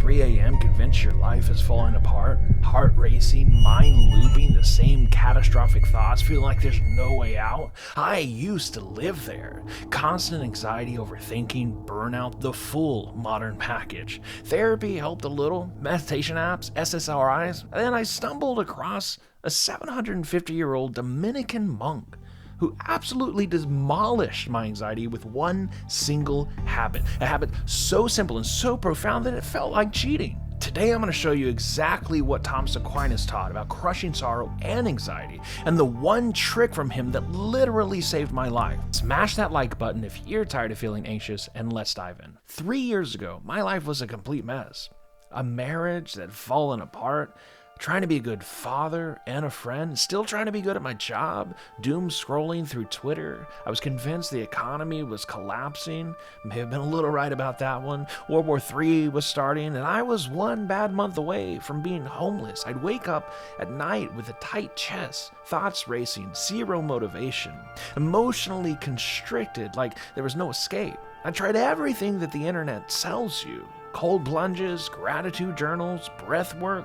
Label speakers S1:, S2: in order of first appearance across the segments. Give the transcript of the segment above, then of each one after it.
S1: 3 a.m. convinced your life is falling apart? Heart racing, mind looping, the same catastrophic thoughts, feeling like there's no way out? I used to live there. Constant anxiety, overthinking, burnout, the full modern package. Therapy helped a little, meditation apps, SSRIs, and then I stumbled across a 750-year-old Dominican monk who absolutely demolished my anxiety with one single habit. A habit so simple and so profound that it felt like cheating. Today I'm going to show you exactly what Thomas Aquinas taught about crushing sorrow and anxiety, and the one trick from him that literally saved my life. Smash that like button if you're tired of feeling anxious, and let's dive in. 3 years ago, my life was a complete mess. A marriage that had fallen apart, trying to be a good father and a friend, still trying to be good at my job, doom scrolling through Twitter. I was convinced the economy was collapsing. May have been a little right about that one. World War III was starting, and I was one bad month away from being homeless. I'd wake up at night with a tight chest, thoughts racing, zero motivation, emotionally constricted, like there was no escape. I tried everything that the internet sells you. Cold plunges, gratitude journals, breath work.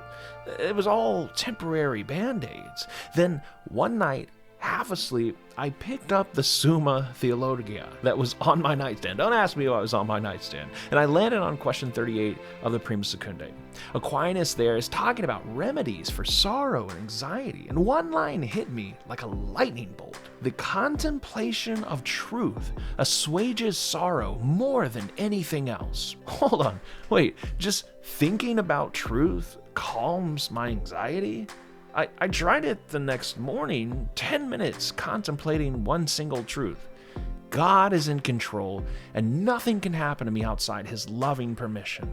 S1: It was all temporary band-aids. Then one night, half asleep, I picked up the Summa Theologiæ that was on my nightstand. Don't ask me why it was on my nightstand. And I landed on question 38 of the Prima Secundae. Aquinas there is talking about remedies for sorrow and anxiety. And one line hit me like a lightning bolt. The contemplation of truth assuages sorrow more than anything else. Hold on, wait, just thinking about truth calms my anxiety? I tried it the next morning, 10 minutes contemplating one single truth. God is in control, and nothing can happen to me outside his loving permission.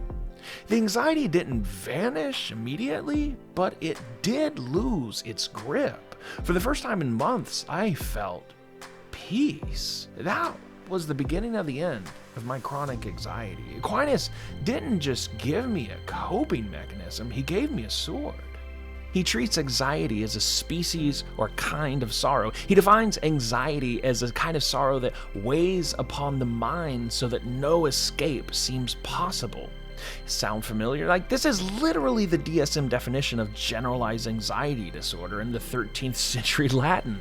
S1: The anxiety didn't vanish immediately, but it did lose its grip. For the first time in months, I felt peace. That was the beginning of the end of my chronic anxiety. Aquinas didn't just give me a coping mechanism, he gave me a sword. He treats anxiety as a species or kind of sorrow. He defines anxiety as a kind of sorrow that weighs upon the mind so that no escape seems possible. Sound familiar? Like, this is literally the DSM definition of generalized anxiety disorder in the 13th century Latin.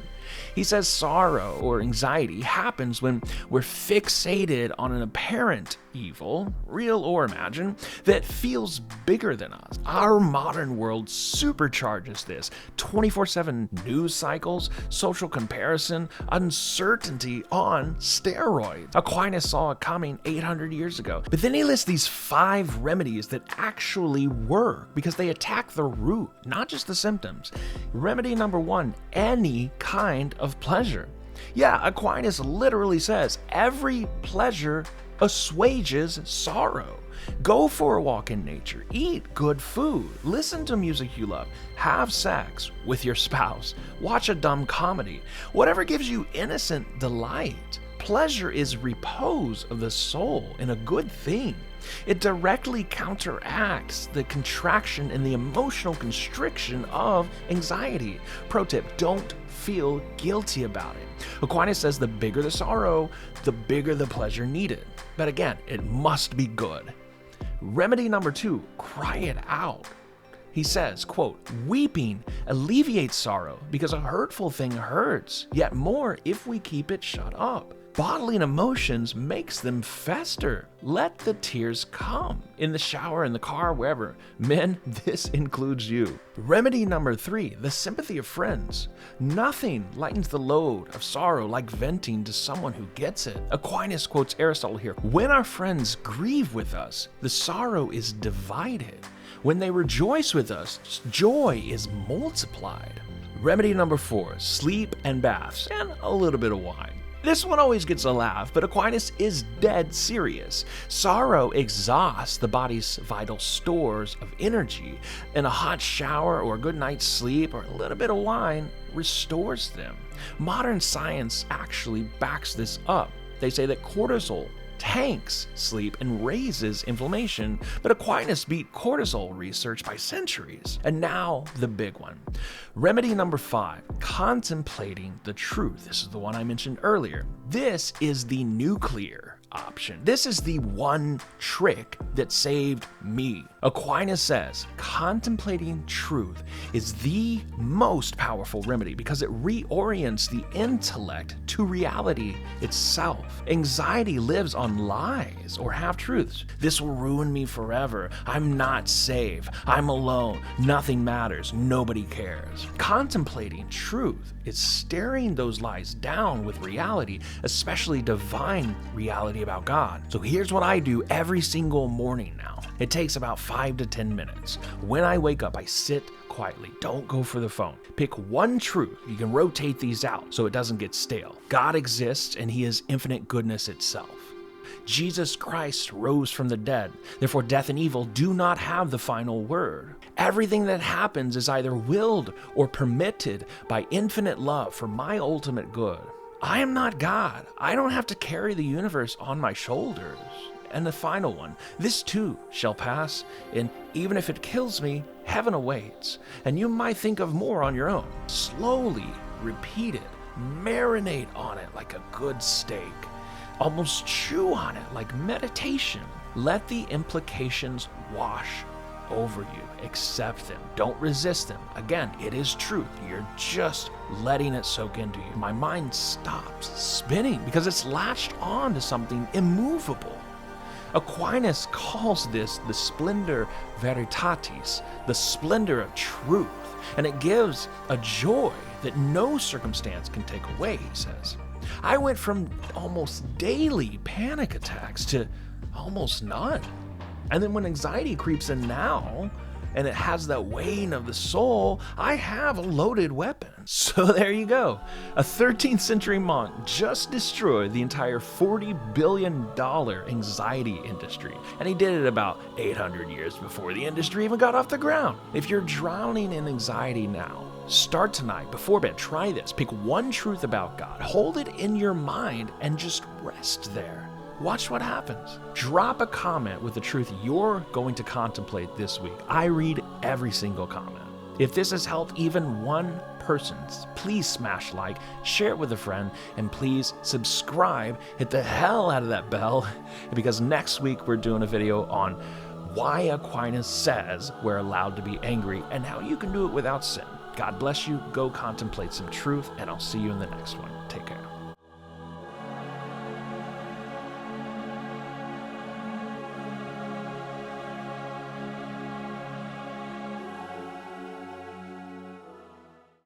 S1: He says sorrow or anxiety happens when we're fixated on an apparent evil, real or imagined, that feels bigger than us. Our modern world supercharges this. 24/7 news cycles, social comparison, uncertainty on steroids. Aquinas saw it coming 800 years ago. But then he lists these 5 remedies that actually work because they attack the root, not just the symptoms. Remedy number 1, any kind of pleasure. Yeah, Aquinas literally says every pleasure assuages sorrow. Go for a walk in nature, eat good food, listen to music you love, have sex with your spouse, watch a dumb comedy, whatever gives you innocent delight. Pleasure is repose of the soul in a good thing. It directly counteracts the contraction and the emotional constriction of anxiety. Pro tip, don't feel guilty about it. Aquinas says the bigger the sorrow, the bigger the pleasure needed. But again, it must be good. Remedy number 2, cry it out. He says, quote, weeping alleviates sorrow because a hurtful thing hurts, yet more if we keep it shut up. Bottling emotions makes them fester. Let the tears come. In the shower, in the car, wherever. Men, this includes you. Remedy number 3, the sympathy of friends. Nothing lightens the load of sorrow like venting to someone who gets it. Aquinas quotes Aristotle here. When our friends grieve with us, the sorrow is divided. When they rejoice with us, joy is multiplied. Remedy number 4, sleep and baths, and a little bit of wine. This one always gets a laugh, but Aquinas is dead serious. Sorrow exhausts the body's vital stores of energy, and a hot shower or a good night's sleep or a little bit of wine restores them. Modern science actually backs this up. They say that cortisol tanks sleep and raises inflammation, but Aquinas beat cortisol research by centuries. And now the big one. Remedy number 5, contemplating the truth. This is the one I mentioned earlier. This is the nuclear option. This is the one trick that saved me. Aquinas says contemplating truth is the most powerful remedy because it reorients the intellect to reality itself. Anxiety lives on lies or half-truths. This will ruin me forever. I'm not safe. I'm alone. Nothing matters. Nobody cares. Contemplating truth is staring those lies down with reality, especially divine reality about God. So here's what I do every single morning now. It takes about 5 to 10 minutes. When I wake up, I sit quietly. Don't go for the phone. Pick one truth. You can rotate these out so it doesn't get stale. God exists and he is infinite goodness itself. Jesus Christ rose from the dead. Therefore, death and evil do not have the final word. Everything that happens is either willed or permitted by infinite love for my ultimate good. I am not God. I don't have to carry the universe on my shoulders. And the final one, this too shall pass, and even if it kills me, heaven awaits. And you might think of more on your own. Slowly repeat it. Marinate on it like a good steak. Almost chew on it like meditation. Let the implications wash over you. Accept them. Don't resist them. Again, it is truth. You're just letting it soak into you. My mind stops spinning because it's latched on to something immovable. Aquinas calls this the splendor veritatis, the splendor of truth, and it gives a joy that no circumstance can take away, he says. I went from almost daily panic attacks to almost none. And then when anxiety creeps in now, and it has that weighing of the soul, I have a loaded weapon. So there you go. A 13th century monk just destroyed the entire $40 billion anxiety industry. And he did it about 800 years before the industry even got off the ground. If you're drowning in anxiety now, start tonight, before bed, try this. Pick one truth about God, hold it in your mind, and just rest there. Watch what happens. Drop a comment with the truth you're going to contemplate this week. I read every single comment. If this has helped even one person, please smash like, share it with a friend, and please subscribe. Hit the hell out of that bell, because next week we're doing a video on why Aquinas says we're allowed to be angry and how you can do it without sin. God bless you. Go contemplate some truth, and I'll see you in the next one. Take care.